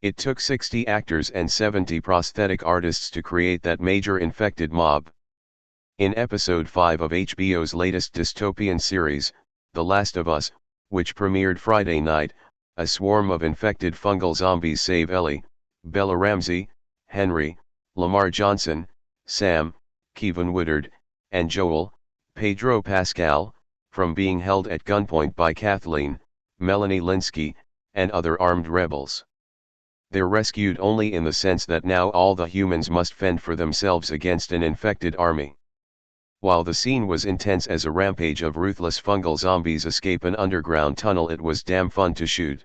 It took 60 actors and 70 prosthetic artists to create that major infected mob. In episode 5 of HBO's latest dystopian series, The Last of Us, which premiered Friday night, a swarm of infected fungal zombies save Ellie, Bella Ramsey, Henry, Lamar Johnson, Sam, Kevin Woodard, and Joel, Pedro Pascal, from being held at gunpoint by Kathleen, Melanie Linsky, and other armed rebels. They're rescued only in the sense that now all the humans must fend for themselves against an infected army. While the scene was intense as a rampage of ruthless fungal zombies escape an underground tunnel, it was damn fun to shoot.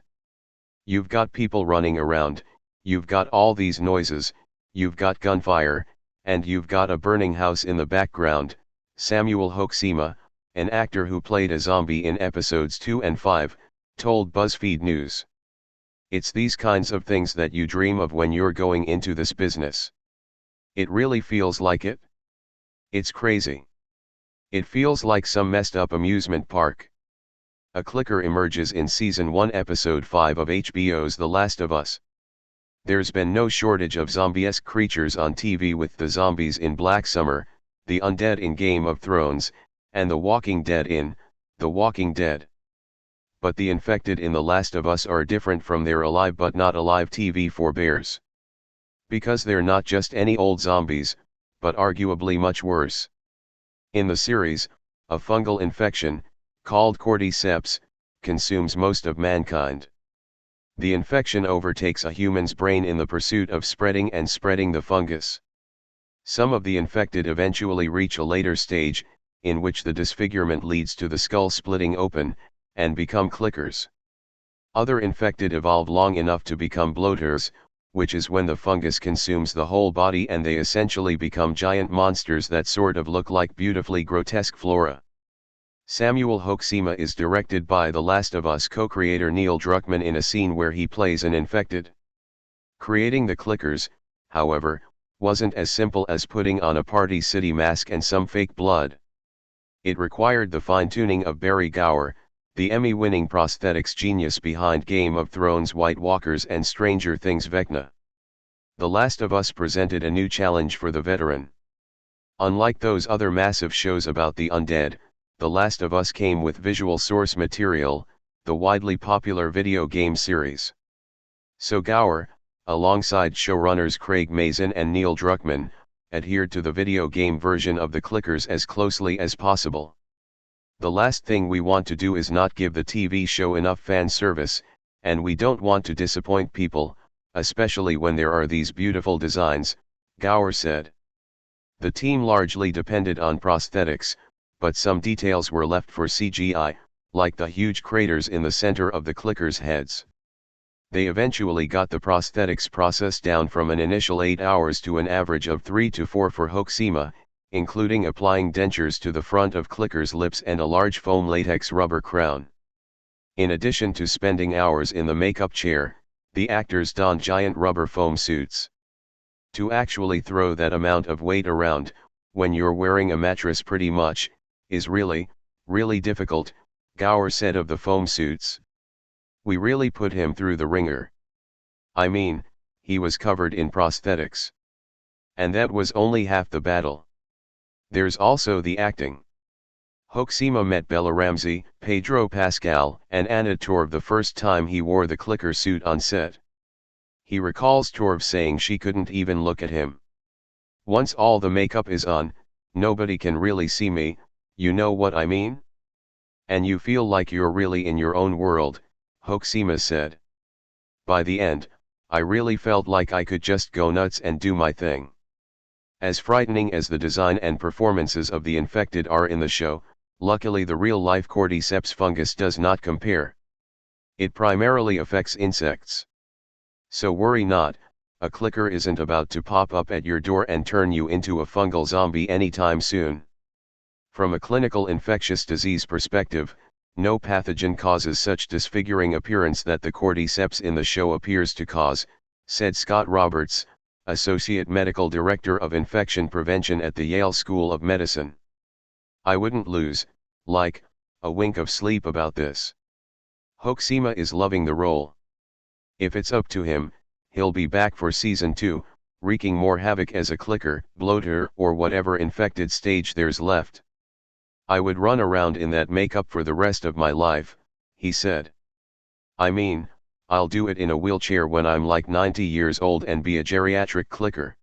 You've got people running around, you've got all these noises, you've got gunfire, and you've got a burning house in the background, Samuel Hoksema, an actor who played a zombie in episodes 2 and 5, told BuzzFeed News. It's these kinds of things that you dream of when you're going into this business. It really feels like it. It's crazy. It feels like some messed up amusement park. A clicker emerges in Season 1 Episode 5 of HBO's The Last of Us. There's been no shortage of zombie-esque creatures on TV, with the zombies in Black Summer, the undead in Game of Thrones, and the Walking Dead in The Walking Dead. But the infected in The Last of Us are different from their alive but not alive TV forebears. Because they're not just any old zombies, but arguably much worse. In the series, a fungal infection, called cordyceps, consumes most of mankind. The infection overtakes a human's brain in the pursuit of spreading the fungus. Some of the infected eventually reach a later stage, in which the disfigurement leads to the skull splitting open, and become clickers. Other infected evolve long enough to become bloaters, which is when the fungus consumes the whole body and they essentially become giant monsters that sort of look like beautifully grotesque flora. Samuel Hoksema is directed by The Last of Us co-creator Neil Druckmann in a scene where he plays an infected. Creating the clickers, however, wasn't as simple as putting on a Party City mask and some fake blood. It required the fine-tuning of Barry Gower, the Emmy-winning prosthetics genius behind Game of Thrones, White Walkers and Stranger Things Vecna. The Last of Us presented a new challenge for the veteran. Unlike those other massive shows about the undead, The Last of Us came with visual source material, the widely popular video game series. So Gower, alongside showrunners Craig Mazin and Neil Druckmann, adhered to the video game version of the clickers as closely as possible. The last thing we want to do is not give the TV show enough fan service, and we don't want to disappoint people, especially when there are these beautiful designs, Gower said. The team largely depended on prosthetics, but some details were left for CGI, like the huge craters in the center of the clickers' heads. They eventually got the prosthetics process down from an initial 8 hours to an average of 3 to 4 for Hoksema, including applying dentures to the front of clickers' lips and a large foam latex rubber crown. In addition to spending hours in the makeup chair, the actors donned giant rubber foam suits. To actually throw that amount of weight around, when you're wearing a mattress pretty much, is really, really difficult, Gower said of the foam suits. We really put him through the ringer. I mean, he was covered in prosthetics. And that was only half the battle. There's also the acting. Hoksema met Bella Ramsey, Pedro Pascal, and Anna Torv the first time he wore the clicker suit on set. He recalls Torv saying she couldn't even look at him. Once all the makeup is on, nobody can really see me, you know what I mean? And you feel like you're really in your own world, Hoksema said. By the end, I really felt like I could just go nuts and do my thing. As frightening as the design and performances of the infected are in the show, luckily the real-life cordyceps fungus does not compare. It primarily affects insects. So worry not, a clicker isn't about to pop up at your door and turn you into a fungal zombie anytime soon. From a clinical infectious disease perspective, no pathogen causes such disfiguring appearance that the cordyceps in the show appears to cause, said Scott Roberts, Associate Medical Director of Infection Prevention at the Yale School of Medicine. I wouldn't lose, a wink of sleep about this. Hoksema is loving the role. If it's up to him, he'll be back for season 2, wreaking more havoc as a clicker, bloater, or whatever infected stage there's left. I would run around in that makeup for the rest of my life, he said. I mean, I'll do it in a wheelchair when I'm like 90 years old and be a geriatric clicker.